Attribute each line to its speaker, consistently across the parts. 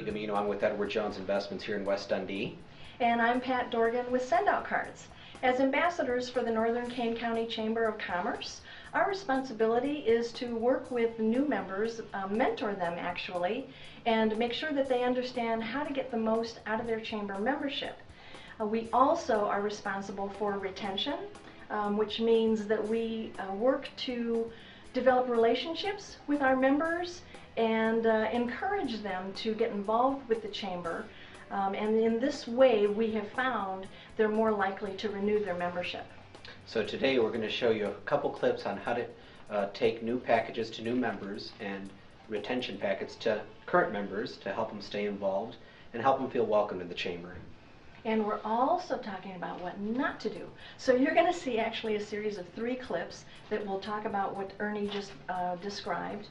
Speaker 1: Ernie Gamino. I'm with Edward Jones Investments here in West Dundee.
Speaker 2: And I'm Pat Dorgan with Send-Out Cards. As ambassadors for the Northern Kane County Chamber of Commerce, our responsibility is to work with new members, mentor them actually, and make sure that they understand how to get the most out of their chamber membership. We also are responsible for retention, which means that we work to develop relationships with our members and encourage them to get involved with the chamber. And in this way, we have found they're more likely to renew their membership.
Speaker 1: So today we're going to show you a couple clips on how to take new packages to new members and retention packets to current members to help them stay involved and help them feel welcome in the chamber.
Speaker 2: And we're also talking about what not to do. So you're going to see actually a series of 3 clips that will talk about what Ernie just described.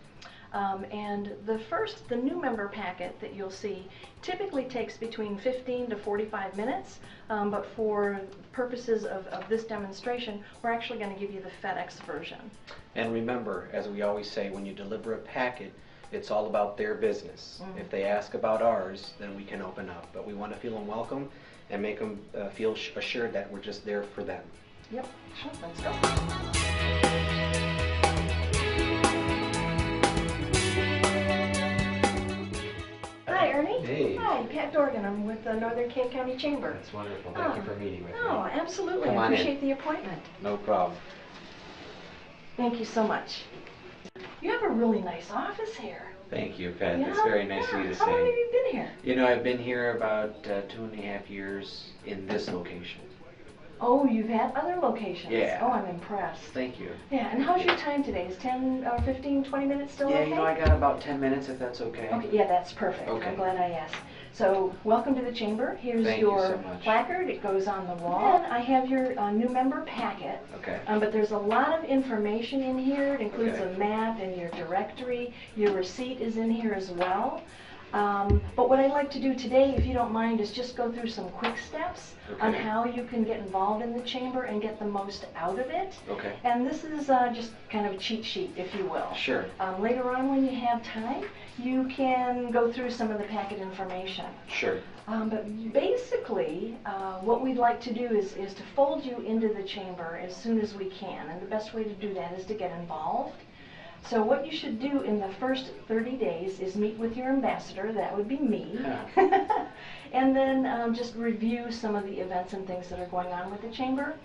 Speaker 2: And the new member packet that you'll see typically takes between 15 to 45 minutes, but for purposes of this demonstration, we're actually going to give you the FedEx version.
Speaker 1: And remember, as we always say, when you deliver a packet, it's all about their business. If they ask about ours, then we can open up. But we want to feel them welcome and make them feel assured that we're just there for them.
Speaker 2: Yep, sure, let's go. Hi, Ernie.
Speaker 1: Hey.
Speaker 2: Hi, Pat Dorgan. I'm with the Northern Kane County Chamber.
Speaker 1: That's wonderful. Thank you for meeting with me.
Speaker 2: Oh, absolutely.
Speaker 1: Come
Speaker 2: I
Speaker 1: on
Speaker 2: appreciate
Speaker 1: in.
Speaker 2: the appointment.
Speaker 1: No problem.
Speaker 2: Thank you so much. You have a really nice office here.
Speaker 1: Thank you, Pat.
Speaker 2: Yeah?
Speaker 1: That's very nice of you to
Speaker 2: How long have
Speaker 1: say.
Speaker 2: you been here?
Speaker 1: You know, I've been here about 2.5 years in this location.
Speaker 2: Oh, you've had other locations.
Speaker 1: Yeah.
Speaker 2: Oh, I'm impressed.
Speaker 1: Thank you.
Speaker 2: Yeah, and how's your time today? Is 10 or 15, 20 minutes still
Speaker 1: Yeah,
Speaker 2: okay?
Speaker 1: you know, I got about 10 minutes if that's okay.
Speaker 2: Okay, yeah, that's perfect.
Speaker 1: Okay.
Speaker 2: I'm glad I asked. So, welcome to the chamber. Here's
Speaker 1: Thank you
Speaker 2: your
Speaker 1: so much.
Speaker 2: placard. It goes on the wall. And I have your new member packet.
Speaker 1: Okay.
Speaker 2: But there's a lot of information in here. It includes
Speaker 1: Okay.
Speaker 2: a map and your directory. Your receipt is in here as well. But what I'd like to do today, if you don't mind, is just go through some quick steps on
Speaker 1: Okay.
Speaker 2: how you can get involved in the chamber and get the most out of it.
Speaker 1: Okay.
Speaker 2: And this is just kind of a cheat sheet, if you will.
Speaker 1: Sure.
Speaker 2: Later on, when you have time, you can go through some of the packet information.
Speaker 1: Sure.
Speaker 2: But basically, what we'd like to do is to fold you into the chamber as soon as we can. And the best way to do that is to get involved. So what you should do in the first 30 days is meet with your ambassador, that would be me,
Speaker 1: Yeah.
Speaker 2: and then just review some of the events and things that are going on with the chamber.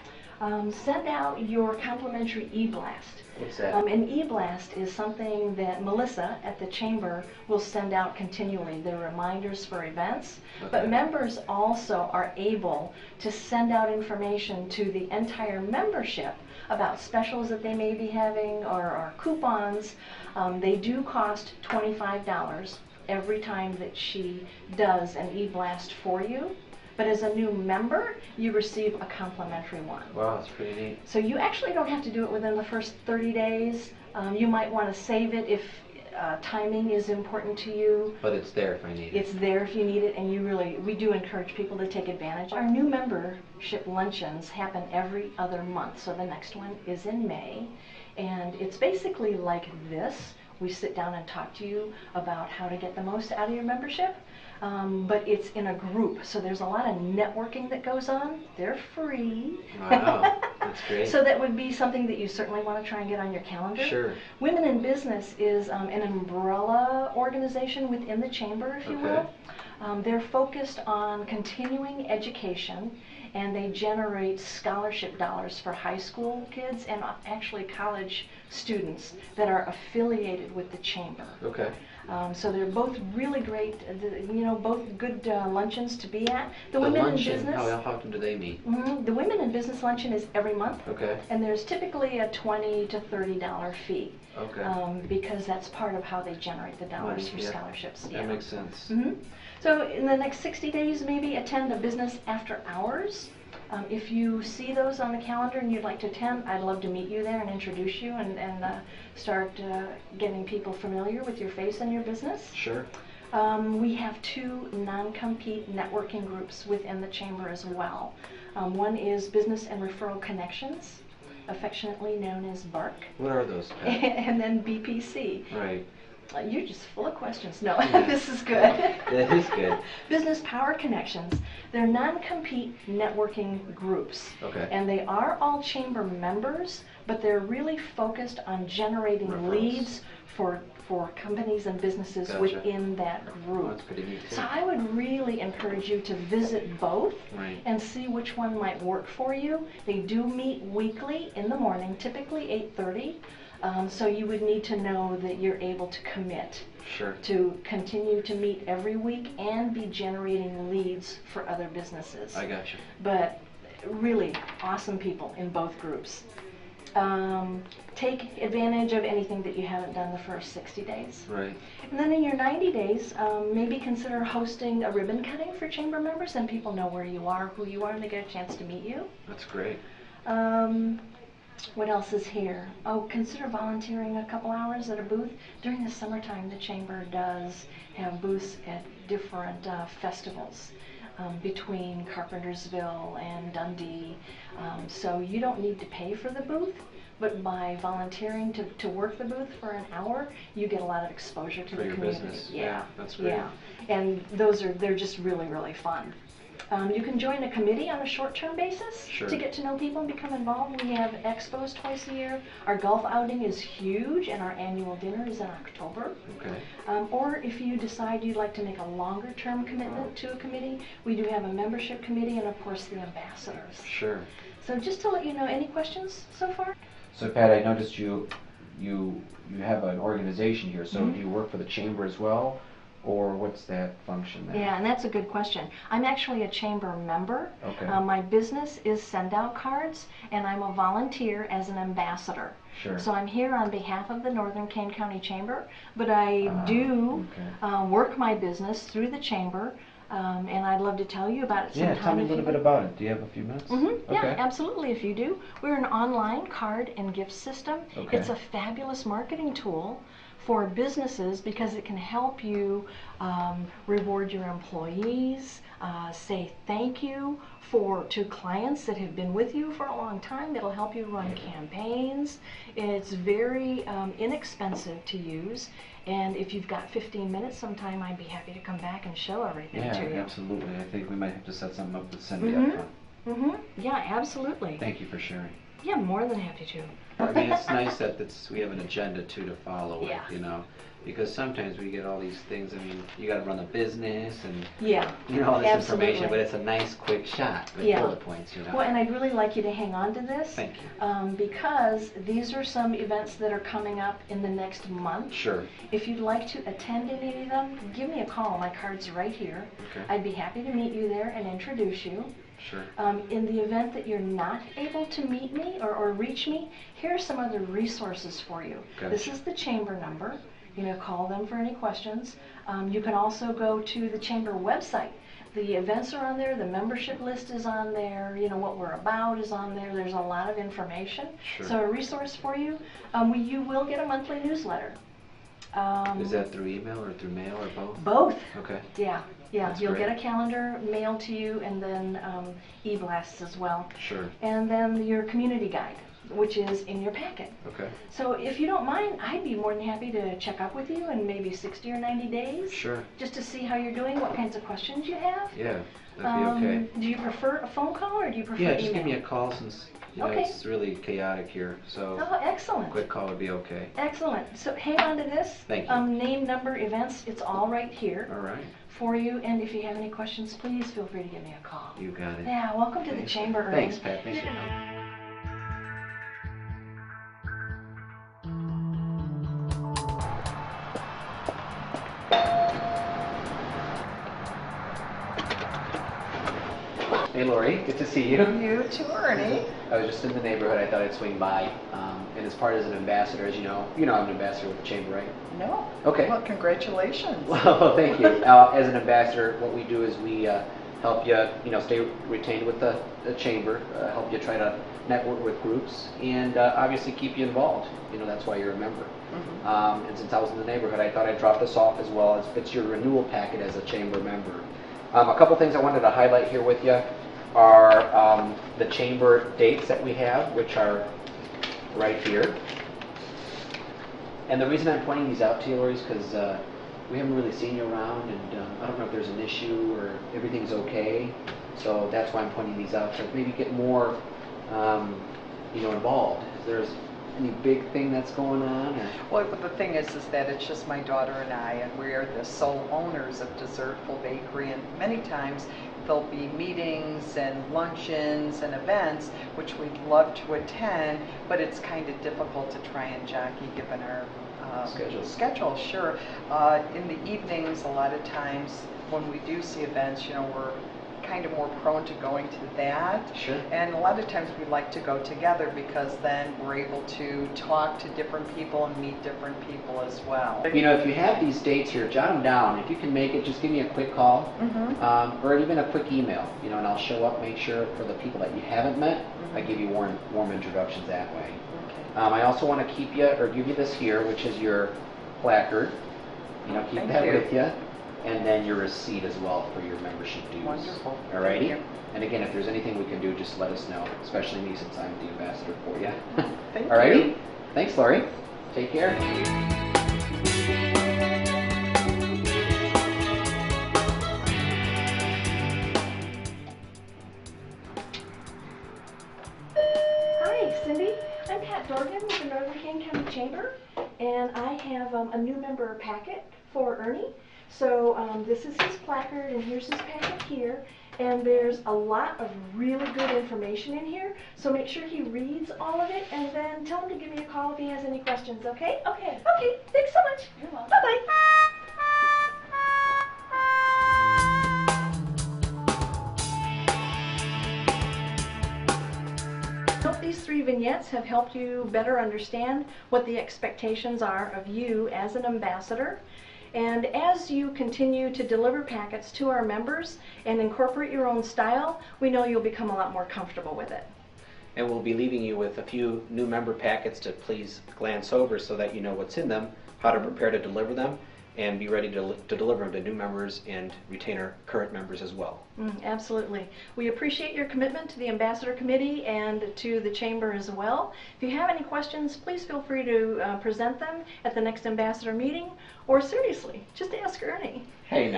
Speaker 2: Send out your complimentary e-blast.
Speaker 1: What's that?
Speaker 2: An e-blast is something that Melissa at the chamber will send out continually. They're reminders for events, but
Speaker 1: Okay.
Speaker 2: members also are able to send out information to the entire membership about specials that they may be having or coupons. They do cost $25 every time that she does an e-blast for you. But as a new member, you receive a complimentary one.
Speaker 1: Wow, that's pretty neat.
Speaker 2: So you actually don't have to do it within the first 30 days. You might want to save it if timing is important to you.
Speaker 1: But it's there if I need it.
Speaker 2: It's there if you need it, and we do encourage people to take advantage. Our new membership luncheons happen every other month, so the next one is in May, and it's basically like this. We sit down and talk to you about how to get the most out of your membership, but it's in a group, so there's a lot of networking that goes on. They're free.
Speaker 1: Wow, that's great.
Speaker 2: So that would be something that you certainly want to try and get on your calendar.
Speaker 1: Sure.
Speaker 2: Women in Business is an umbrella organization within the chamber, if you will. They're focused on continuing education, and they generate scholarship dollars for high school kids and actually college students that are affiliated with the chamber.
Speaker 1: Okay.
Speaker 2: So they're both really great, both good luncheons to be at.
Speaker 1: The
Speaker 2: Women
Speaker 1: luncheon,
Speaker 2: in Business.
Speaker 1: how often do they meet?
Speaker 2: The Women in Business luncheon is every month.
Speaker 1: Okay.
Speaker 2: And there's typically a $20 to $30 fee.
Speaker 1: Okay.
Speaker 2: Because that's part of how they generate the dollars
Speaker 1: Money,
Speaker 2: for
Speaker 1: yeah.
Speaker 2: scholarships.
Speaker 1: That makes sense.
Speaker 2: So in the next 60 days, maybe attend a business after hours. If you see those on the calendar and you'd like to attend, I'd love to meet you there and introduce you and start getting people familiar with your face and your business.
Speaker 1: Sure.
Speaker 2: We have 2 non-compete networking groups within the chamber as well. One is Business and Referral Connections, affectionately known as BARC.
Speaker 1: What are those, Pat?
Speaker 2: And then BPC.
Speaker 1: Right.
Speaker 2: You're just full of questions. No,
Speaker 1: Yeah.
Speaker 2: this is good.
Speaker 1: That is good.
Speaker 2: Business Power Connections. They're non-compete networking groups.
Speaker 1: Okay.
Speaker 2: And they are all chamber members, but they're really focused on generating
Speaker 1: Referrals.
Speaker 2: leads for companies and businesses
Speaker 1: Gotcha.
Speaker 2: within that
Speaker 1: Well,
Speaker 2: group.
Speaker 1: that's pretty neat too.
Speaker 2: So I would really encourage you to visit both
Speaker 1: Right.
Speaker 2: and see which one might work for you. They do meet weekly in the morning, typically 8:30. So you would need to know that you're able to commit
Speaker 1: Sure.
Speaker 2: to continue to meet every week and be generating leads for other businesses.
Speaker 1: I got you.
Speaker 2: But really awesome people in both groups. Take advantage of anything that you haven't done the first 60 days.
Speaker 1: Right.
Speaker 2: And then in your 90 days, maybe consider hosting a ribbon cutting for chamber members, and people know where you are, who you are, and they get a chance to meet you.
Speaker 1: That's great.
Speaker 2: What else is here? Oh, consider volunteering a couple hours at a booth. During the summertime, the chamber does have booths at different festivals between Carpentersville and Dundee. So you don't need to pay for the booth, but by volunteering to work the booth for an hour, you get a lot of exposure to
Speaker 1: For
Speaker 2: the
Speaker 1: your
Speaker 2: community.
Speaker 1: business. Yeah, that's great.
Speaker 2: Yeah, and they're just really, really fun. You can join a committee on a short-term basis
Speaker 1: Sure.
Speaker 2: to get to know people and become involved. We have expos twice a year. Our golf outing is huge, and our annual dinner is in October.
Speaker 1: Okay.
Speaker 2: Or if you decide you'd like to make a longer-term commitment to a committee, we do have a membership committee and, of course, the ambassadors.
Speaker 1: Sure.
Speaker 2: So just to let you know, any questions so far?
Speaker 3: So Pat, I noticed you have an organization here. So
Speaker 2: Mhm.
Speaker 3: do you work for the chamber as well, or what's that function there?
Speaker 2: Yeah, and that's a good question. I'm actually a chamber member.
Speaker 3: Okay.
Speaker 2: My business is Send Out Cards, and I'm a volunteer as an ambassador.
Speaker 3: Sure.
Speaker 2: So I'm here on behalf of the Northern Kane County Chamber, but I do
Speaker 3: okay.
Speaker 2: work my business through the chamber, and I'd love to tell you about it sometime.
Speaker 3: Yeah, tell me a
Speaker 2: if
Speaker 3: little
Speaker 2: you
Speaker 3: bit about it. Do you have a few minutes?
Speaker 2: Mm-hmm. Yeah,
Speaker 3: Okay.
Speaker 2: absolutely, if you do. We're an online card and gift system.
Speaker 3: Okay.
Speaker 2: It's a fabulous marketing tool for businesses because it can help you reward your employees, say thank you to clients that have been with you for a long time. It'll help you run campaigns. It's very inexpensive to use, and if you've got 15 minutes sometime, I'd be happy to come back and show everything
Speaker 3: Yeah,
Speaker 2: to you.
Speaker 3: absolutely. I think we might have to set something up with Cindy
Speaker 2: Mhm.
Speaker 3: up front.
Speaker 2: Mm-hmm. Yeah, absolutely.
Speaker 3: Thank you for sharing.
Speaker 2: Yeah, more than happy to.
Speaker 1: I mean, it's nice that we have an agenda too to follow it,
Speaker 2: Yeah.
Speaker 1: you know, because sometimes we get all these things. I mean, you got to run a business and
Speaker 2: Yeah.
Speaker 1: you know all this
Speaker 2: Absolutely.
Speaker 1: information, but it's a nice quick shot with
Speaker 2: Yeah.
Speaker 1: bullet points, you know.
Speaker 2: Well, and I'd really like you to hang on to this.
Speaker 1: Thank you.
Speaker 2: Because these are some events that are coming up in the next month.
Speaker 1: Sure.
Speaker 2: If you'd like to attend any of them, give me a call. My card's right here.
Speaker 1: Okay.
Speaker 2: I'd be happy to meet you there and introduce you.
Speaker 1: Sure.
Speaker 2: In the event that you're not able to meet me or reach me, here are some other resources for you.
Speaker 1: Gotcha.
Speaker 2: This is the chamber number. You know, call them for any questions. You can also go to the chamber website. The events are on there, the membership list is on there, you know, what we're about is on there. There's a lot of information.
Speaker 1: Sure.
Speaker 2: So a resource for you. You will get a monthly newsletter.
Speaker 1: Is that through email or through mail or both?
Speaker 2: Both.
Speaker 1: Okay.
Speaker 2: Yeah.
Speaker 1: That's
Speaker 2: You'll
Speaker 1: great.
Speaker 2: get a calendar mailed to you, and then e-blasts as well.
Speaker 1: Sure.
Speaker 2: And then your community guide, which is in your packet.
Speaker 1: Okay.
Speaker 2: So if you don't mind, I'd be more than happy to check up with you in maybe 60 or 90 days.
Speaker 1: Sure.
Speaker 2: Just to see how you're doing, what kinds of questions you have.
Speaker 1: Yeah, that'd be okay.
Speaker 2: Do you prefer a phone call or do you prefer
Speaker 1: Yeah,
Speaker 2: email?
Speaker 1: just give me a call since you know
Speaker 2: Okay.
Speaker 1: it's really chaotic here. So
Speaker 2: Oh, excellent.
Speaker 1: a quick call would be okay.
Speaker 2: Excellent. So hang on to this.
Speaker 1: Thank you.
Speaker 2: Name, number, events, it's all right here
Speaker 1: All right.
Speaker 2: for you. And if you have any questions, please feel free to give me a call.
Speaker 1: You got it.
Speaker 2: Yeah, welcome to the
Speaker 1: Thanks.
Speaker 2: chamber, Ernie.
Speaker 1: Thanks, Pat. Thanks for coming. Hey Lori, good to see you.
Speaker 4: You too, Ernie.
Speaker 1: I was just in the neighborhood. I thought I'd swing by. And as part as an ambassador, as you know I'm an ambassador with the chamber, right?
Speaker 4: No.
Speaker 1: Okay.
Speaker 4: Well, congratulations.
Speaker 1: Well, thank you. As an ambassador, what we do is we help you, stay retained with the chamber, help you try to network with groups, and obviously keep you involved. That's why you're a member.
Speaker 4: Mhm.
Speaker 1: And since I was in the neighborhood, I thought I'd drop this off as well as it's your renewal packet as a chamber member. A couple things I wanted to highlight here with you are the chamber dates that we have, which are right here. And the reason I'm pointing these out to you, Lori, is because we haven't really seen you around, and I don't know if there's an issue or everything's okay. So that's why I'm pointing these out, to maybe get more, involved. If there's any big thing that's going on, or
Speaker 4: Well, but the thing is that it's just my daughter and I, and we are the sole owners of Dessertful Bakery, and many times there'll be meetings and luncheons and events which we'd love to attend, but it's kind of difficult to try and jockey given our schedule. Sure. In the evenings, a lot of times when we do see events, we're kind of more prone to going to that.
Speaker 1: Sure.
Speaker 4: And a lot of times we like to go together because then we're able to talk to different people and meet different people as well.
Speaker 1: if you have these dates here, jot them down. If you can make it, just give me a quick call, or even a quick email. And I'll show up, make sure for the people that you haven't met, I give you warm introductions that way.
Speaker 4: Okay.
Speaker 1: I also want to give you this here, which is your placard. Keep
Speaker 4: Thank
Speaker 1: that
Speaker 4: you.
Speaker 1: with you. And then your receipt as well for your membership dues.
Speaker 4: Wonderful.
Speaker 1: Alrighty?
Speaker 4: Thank you.
Speaker 1: And again, if there's anything we can do, just let us know, especially me since I'm the ambassador for you.
Speaker 4: Thank
Speaker 1: Alrighty?
Speaker 4: you.
Speaker 1: Thanks, Lori. Take care.
Speaker 2: Hi, Cindy. I'm Pat Dorgan with the Northern Kane County Chamber, and I have a new member packet for Ernie. So this is his placard, and here's his packet here. And there's a lot of really good information in here, so make sure he reads all of it, and then tell him to give me a call if he has any questions, okay? Okay. Okay, thanks so much. You're welcome. Bye-bye. I hope these 3 vignettes have helped you better understand what the expectations are of you as an ambassador. And as you continue to deliver packets to our members and incorporate your own style, we know you'll become a lot more comfortable with it.
Speaker 1: And we'll be leaving you with a few new member packets to please glance over so that you know what's in them, how to prepare to deliver them, and be ready to deliver them to new members and retain our current members as well.
Speaker 2: Absolutely. We appreciate your commitment to the Ambassador Committee and to the Chamber as well. If you have any questions, please feel free to present them at the next Ambassador meeting, or seriously, just ask Ernie.
Speaker 1: Hey now.